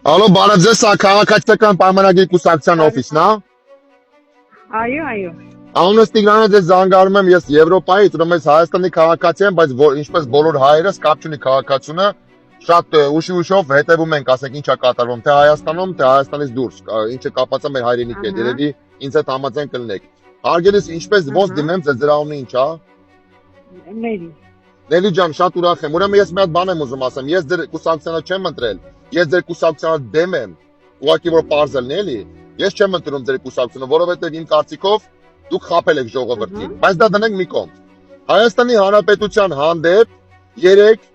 Ալո, բարև ձեզ, սա քաղաքացիական պայմանագրի կուսակցության օֆիսն է։ Այո, այո։ Անունս Տիգրան է, ձեզ զանգարում եմ ես Եվրոպայից, ուրեմն ես Հայաստանի քաղաքացի եմ, բայց ինչպես բոլոր հայերս կապ չունի քաղաքացիությունը, շատ ուշով հետևում ենք, ասենք ինչա կատարվում, թե Հայաստանում, թե Հայաստանից դուրս, ինչը կապված է մեր հայրենիքի հետ, երևի ինձ հետ համաձայն կլինեք։ Հարգելիս, ինչպես ոնց դիմեմ, ձեզ անունը ինչ է։ Նելի։ Նելի ջան, շատ ուրախ եմ։ Ուրեմն ես մի հատ բան եմ ուզում ասեմ, ես ձեր կուսակցությանը չեմ ընտրել, ես ձեր կուսակցությանը դեմ եմ, ուղղակի որ պարզ ելն էլի, ես չեմ ընտրում ձեր կուսակցությունը, որովհետև իմ կարծիքով դուք խաբել եք ժողովրդին, բայց դա դնենք մի կողմ։ Հայաստանի Հանրապետության հանդեպ երեք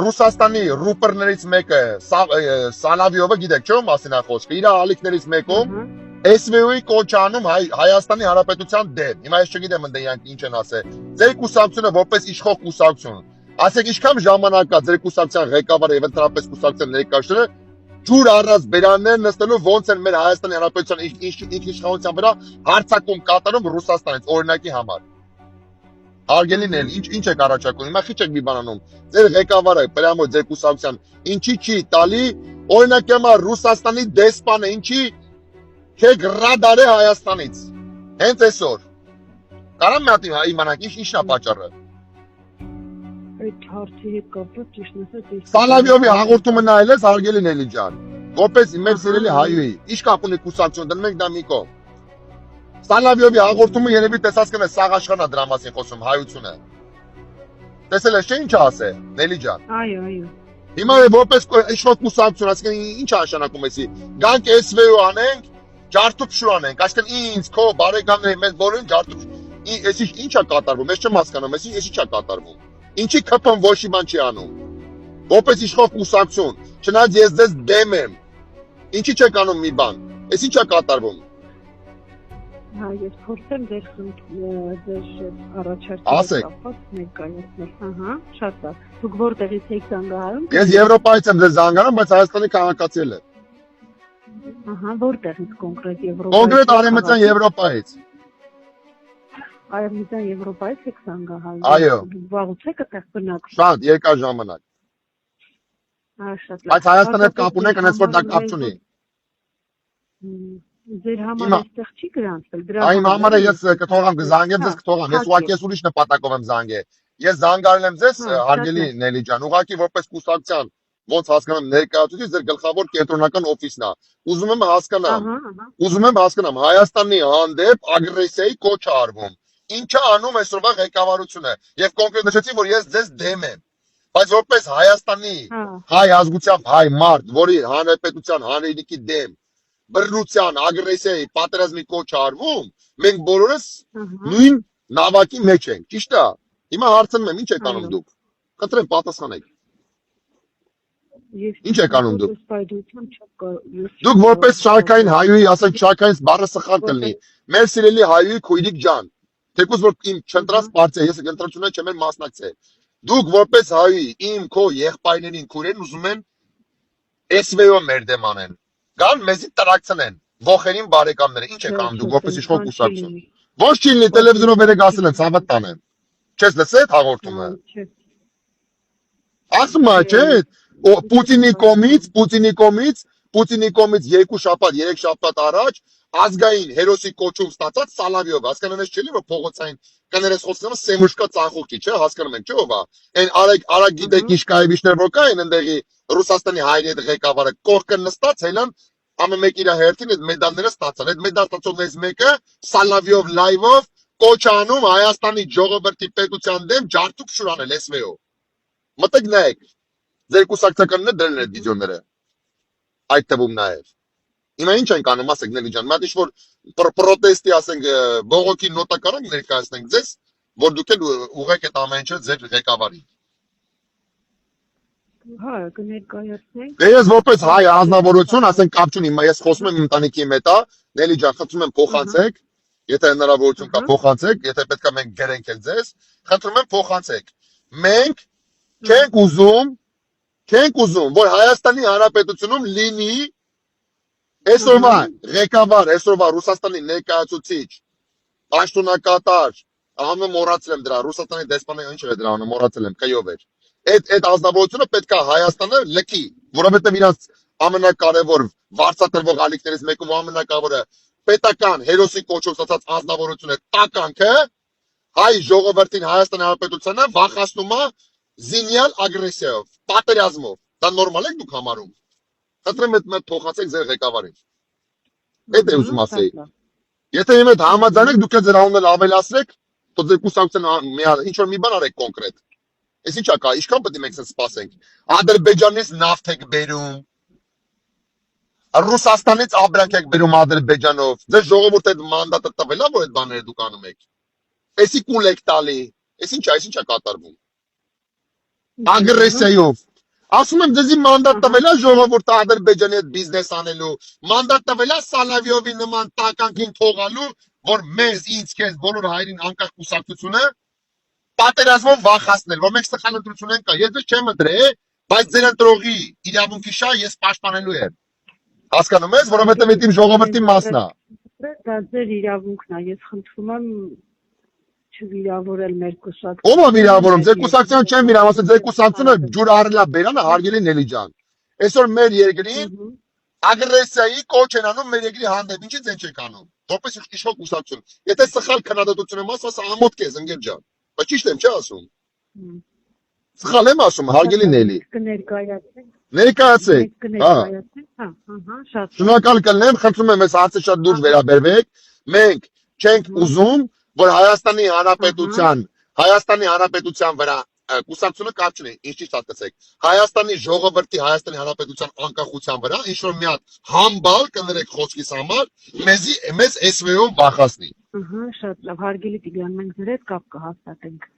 Ռուսաստանի ռուպերներից մեկը Սալավիովը, գիտեք չէ՞ ո՞մ մասին է խոսքը, իր ալիքներից մեկում SVO-ի կոչանում Հայաստանի Հանրապետության դեմ։ Հիմա ես չգիտեմ ընդ իրանք ինչ են ասել։ Ձեր կուսակցությունը որպես իշխող կուսակցություն, ասեք ինչքան ժամանակ կա ձեր կուսակցության ղեկավարը եւ ընդհանրապես կուսակցության ներկայացուցիչները ջուր առած բերաններ նստելու ոնց են մեր Հայաստանի Հանրապետության ինքնիշխանության վրա հարձակում կատարում Ռուսաստանից օրինակի համար։ Հարգելին էլ ինչ եք առաջարկում։ Հիմա քիչ եք մի բան անում։ Ձեր ղեկավարը, պրամո ձեր կուսակցության ինչի չի տալի օրինակ համար Ռուսաստանի դեսպանը ինչի Չեք ռադար է Հայաստանից, հենց այսօր, կարամ մի հատ իմանանք ինչն է պատճառը։ Այդ հարցի հետ կապված ճիշտ ասած Սալավիովի հաղորդումը նայել ես հարգելի Նելի ջան, որպես մեր սիրելի հայուհի, ինչ կապ ունի կուսակցությունը, դնում ենք դա մի կողմ։ Սալավիովի հաղորդումը երևի տեսած կնես սաղ աշխարհն է դրա մասին խոսում, հայությունը։ Տեսել ես չէ՞ ինչ ասել, Նելի ջան։ Այո, այո։ Հիմա որպես իշխող կուսակցություն, ասենք ինչ է նշանակում էսի, գանք SVO անենք ջարդու փշուրանենք, այսինքն ինձ, քո բարեկամների, մեզ բոլորին ջարդու էս ինչ է կատարվում, ես չեմ հասկանում, էս ինչ է կատարվում։ Ինչի ԿՊ-ն ոչ մի բան չի անում։ Որպես իշխող կուսակցություն, չնայած ես ձեզ դեմ եմ։ Ինչի չեք անում մի բան։ Էս ինչ է կատարվում։ Հա, ես փորձեմ ձեր առաջարկը կապված ներկայացնել։ Ահա, շատ լավ։ Դուք որտեղից եք զանգահարում։ Ես Եվրոպայից եմ ձեզ զանգահարում, բայց Հայաստանի քաղաքացի եմ։ Ահա, որտեղից կոնկրետ Եվրոպայից։ Կոնկրետ Արևմտյան Եվրոպայից։ Արևմտյան Եվրոպայից եք զանգահարում։ Այո։ Վաղուց եք այդտեղ բնակվում։ Շատ երկար ժամանակ։ Հա, շատ լավ։ Բայց Հայաստանի հետ կապ ունեք, այնպես որ դա կապ չունի։ Ձեր համարը այստեղ չի գրանցվել։ Այն համարը ես կթողամ կզանգեմ ձեզ, կթողամ։ Ես ուղղակի ես ուրիշ նպատակով եմ զանգել։ Ես զանգարել եմ ձեզ, հարգելի Նելի ջան, ուղղակի որպես կուսակցության ոնց հասկանամ ներկայացուցիչ ձեր գլխավոր կենտրոնական օֆիսն է։ Ուզում եմ հասկանամ Հայաստանի հանդեպ ագրեսիայի կոչ է արվում։ Ինչա անում այսօրվա ղեկավարությունը եւ կոնկրետ նշեցի, որ ես ձեզ դեմ եմ։ Բայց որպես Հայաստանի հայ ազգությամբ հայ մարդ, որի հանրապետության հանրենիքի դեմ բռնության, ագրեսիայի, պատերազմի կոչ արվում, մենք բոլորս նույն նավակի մեջ ենք, ճիշտ է։ Հիմա հարցնում եմ, ինչ եք անում դուք։ Խնդրեմ պատասխանեք։ Ինչ եք անում դուք։ Դուք որպես շարքային հայուհի, ասենք շարքային բառը սխալ կլինի։ Մեր սիրելի հայուհի Քույրիկ ջան, թեկուզ որ իմ չընտրած պարտիա, ես ընտրությունները չեմ մասնակցել։ Դուք որպես հայուհի, իմ քո եղբայրներին, քույրերին ուզում են SVO մեր դեմ անեն։ Գան մեզի տրակցնեն, ողերին բարեկամները, ինչ եք անում դուք որպես իշխող կուսակցություն։ Ոչ չի լինի տելևիզորով երեք ասել են, ցավդ տանեն։ Չես լսել այդ հաղորդումը։ Ասում է, չէ՞, Պուտինի կողմից 2 շաբաթ, 3 շաբաթ առաջ ազգային հերոսի կոչում ստացած Սալավիով, հասկանում ես չէ՞ որ փողոցային կներես խոսքը Սեմուշկա ծախողջի, չէ՞, հասկանում եք, չէ՞ ով է։ Այն արագ գիտեք Իշկայեվիչներ որ կային ընդեղի Ռուսաստանի հայերի հետ ղեկավարը կողքը նստած հելան ամեն մեկ իր հերթին այդ մեդալները ստացան։ Այդ մեդալ ստացողներից մեկը Սալավիով լայվով կոչ անում Հայաստանի ժողովրդի պետության դեմ ջարդու փշուրանել SVO։ Մտեք նայեք։ Ձեր կուսակցականները դրել են վիդեոները։ Այդ թվում նաև։ Հիմա ինչ ենք անում, ասենք Նելի ջան, մատ ինչ-որ պրոտեստի, ասենք, բողոքի նոտա կարանք ներկայացնենք ձեզ, որ դուք էլ ուղղեք այդ ամեն ինչը ձեր ղեկավարին։ Հա, կներկայացնենք։ Դե ես որպես հայ ազնվորություն, ասենք կապ չունի, ես խոսում եմ իմ ընտանիքի հետ, Նելի ջան, խնդրում եմ փոխանցեք, եթե հնարավորություն կա փոխանցեք, եթե պետք է մենք գրենք էլ ձեզ, խնդրում եմ փոխանցեք։ Մենք չենք ուզում, որ Հայաստանի Հանրապետությունում լինի այսօրվա ղեկավար, այսօրվա Ռուսաստանի ներկայացուցիչ, պաշտոնակատար, անունը մոռացել եմ դրա, Ռուսաստանի դեսպանը ինչ է դրա անունը մոռացել եմ, կայով էր։ Այդ ազնվորությունը պետք է Հայաստանը լքի, որովհետև իրանց ամենակարևոր վարձատրվող ալիքներից մեկը ու ամենակարևորը պետական հերոսի կոչով ստացած անձնավորությունը տականքը հայ ժողովրդին Հայաստանի Հանրապետությանը վախացնում է զինյալ ագրեսիայով, պատերազմով։ Դա նորմալ է դուք համարում։ Խնդրեմ այդ փոխացեք ձեր ղեկավարին։ Այդ է ուզում ասեի։ Եթե իմ հետ համաձայն եք, դուք ձեր անունը ավելացրեք, то ձեր կուսակցության ինչ որ մի բան արեք կոնկրետ։ Այս ինչա կա, ինչքան պետք է մենք ցած սպասենք։ Ադրբեջանից նավթ եք բերում։ Ռուսաստանից աբրանք եք բերում Ադրբեջանով։ Ձեր ժողովուրդը այդ մանդատը տվել է, որ այդ բաները դուք անում եք։ Էսի կուլ եք տալի։ Այս ինչա կատարվում։ Ագրեսիայով։ Ասում եմ ձեզի մանդատ տվել է ժողովուրդը Ադրբեջանի հետ բիզնես անելու, մանդատ տվել է Սալավիովի նման տականքին թողալու, որ մեզ, ինձ, քեզ, բոլոր հայրին անկախ կուսակցությունը պատերազմով վախացնել, որ մենք սխալ ընտրություն ենք կա։ Ես ձեզ չեմ ընտրել, բայց ձեր ընտրողի իրավունքի շահ ես պաշտպանելու եմ։ Հասկանում ես, որովհետև այդ իմ ժողովրդի մասն է։ Դա ձեր իրավունքն է, ես խնդրում եմ չվիրավորել մեր կուսակցությունը։ Ո՞վ է վիրավորում։ Ձեր կուսակցությունը չեմ վիրավորում, ասել ձեր կուսակցությունը ջուր առելա բերանը հարգելի Նելի ջան։ Այսօր մեր երկրին ագրեսիայի կոչ են անում մեր երկրի հանդեպ։ Ինչի ձեն չեք անում։ Որպես իշխող կուսակցություն։ Եթե սխալ քննադատություն եմ ասում, ամոթ քեզ ընկեր ջան։ Բայց ճիշտ եմ, չի ասում։ Սխալ եմ ասում, հարգելի Նելի։ Կներկայացեք։ Ներկայացեք։ Հա։ Շատ։ Շնորհակալ կլինեմ, խնդրում եմ, այս հարցը շատ դուրս վերաբերվեք։ Մենք չենք ուզում, որ Հայաստանի Հանրապետության վրա կուսակցությունը կապ չունի, ինչ ճիշտ հասկացեք։ Հայաստանի ժողովրդի, Հայաստանի Հանրապետության անկախության վրա ինչ որ մի հատ համբալ կներեք խոսքիս համար, մեզ SVO-ով վախացնի։ Շատ լավ, հարգելի Տիգրան, մենք ձեր հետ կապ կհաստատենք։